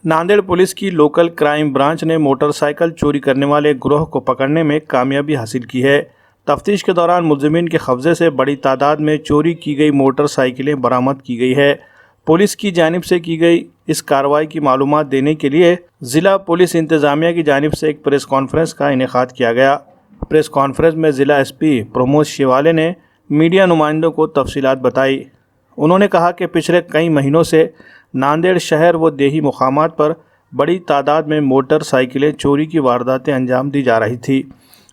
Nanded police की local crime branch ने motorcycle चोरी करने वाले गिरोह को पकड़ने में कामयाबी हासिल की है। तफ्तीश के दौरान मुलजिमीन के कब्जे से बड़ी तादाद में चोरी की गई मोटरसाइकिलें बरामद की गई है। पुलिस की जानिब से की गई इस कार्रवाई की मालूमात देने के लिए ज़िला पुलिस इंतज़ामिया की जानिब से एक प्रेस कॉन्फ्रेंस का इनेकाद किया गया। प्रेस कॉन्फ्रेंस में ज़िला एसपी प्रमोद शिवाले ने मीडिया नुमाइंदों को तफसीलात बताई। उन्होंने कहा कि पिछले कई महीनों से नांदेड़ शहर व देही मुकामात पर बड़ी तादाद में मोटरसाइकिलें चोरी की वारदातें अंजाम दी जा रही थी।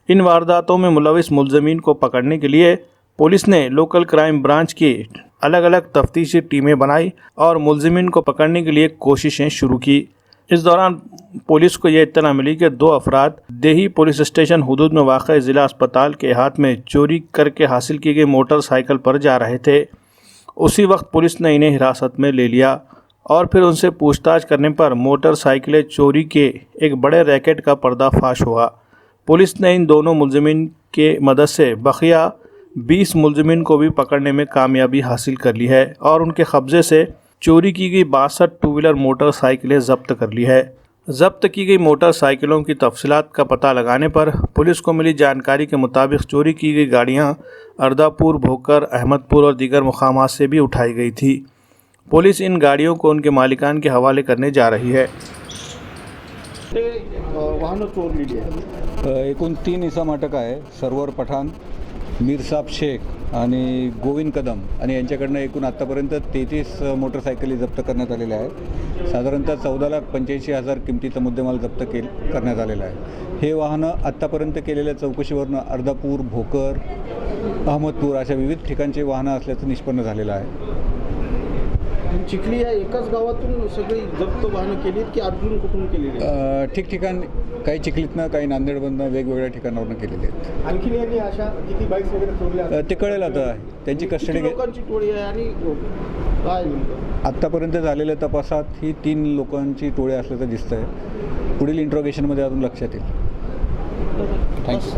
इन वारदातों में मुलविस मुलजमीन को पकड़ने के लिए पुलिस ने लोकल क्राइम ब्रांच की अलग अलग तफ्तीशी टीमें बनाई और मुलजमीन को पकड़ने के लिए कोशिशें शुरू की। इस दौरान पुलिस को यह इत्तला मिली कि 2 अफराद देही पुलिस स्टेशन हुदूद में वाक़ ज़िला अस्पताल के हाथ में चोरी करके हासिल की गई मोटरसाइकिल पर जा रहे थे। उसी वक्त पुलिस ने इन्हें हिरासत में ले लिया और फिर उनसे पूछताछ करने पर मोटरसाइकिलें चोरी के एक बड़े रैकेट का पर्दाफाश हुआ। पुलिस ने इन दोनों मुलजिमीन के मदद से बकिया 20 मुलजिमीन को भी पकड़ने में कामयाबी हासिल कर ली है और उनके कब्जे से चोरी की गई 62 टू व्हीलर मोटरसाइकिलें ज़ब्त कर ली है। ज़ब्त की गई मोटरसाइकिलों की तफसीलात का पता लगाने पर पुलिस को मिली जानकारी के मुताबिक चोरी की गई गाड़ियां अर्दापुर, भोकर, अहमदपुर और दीगर मुकामात से भी उठाई गई थी। पुलिस इन गाड़ियों को उनके मालिकान के हवाले करने जा रही है। वाहनं चोरलेली आहे। एकूण 3 इसम अटक आहे। सरवर पठाण, मीरसाब शेख आणि गोविंद कदम आणि यांच्याकडनं एकूण आत्तापर्यंत 33 मोटरसायकली जप्त करण्यात आलेल्या आहे। साधारणतः 14,85,000 किमतीचा मुद्देमाल जप्त करण्यात आलेला आहे। हे वाहनं आत्तापर्यंत केलेल्या चौकशीवरनं अर्धापूर, भोकर, अहमदपूर अशा विविध ठिकाणची वाहनं असल्याचं निष्पन्न झालेलं आहे। चिखली या एकाच गावातून सगळी जप्त वाहनं केलीत की अजून कुठून केलेली आहेत? ठिकठिकाण काही चिखलीतनं, काही नांदेडमधनं वेगवेगळ्या ठिकाणावरून केलेले आहेत। आणखी यांनी अशा किती बाईक्स वगैरे चोरल्या? ते कळेल आता। त्यांची कस्टडी लोकांची टोळी आहे आणि काय नेमकं आत्तापर्यंत झालेल्या तपासात ही 3 लोकांची टोळी असल्याचं दिसतंय। पुढील इंट्रोगेशनमध्ये अजून लक्षात येईल। थँक्यू।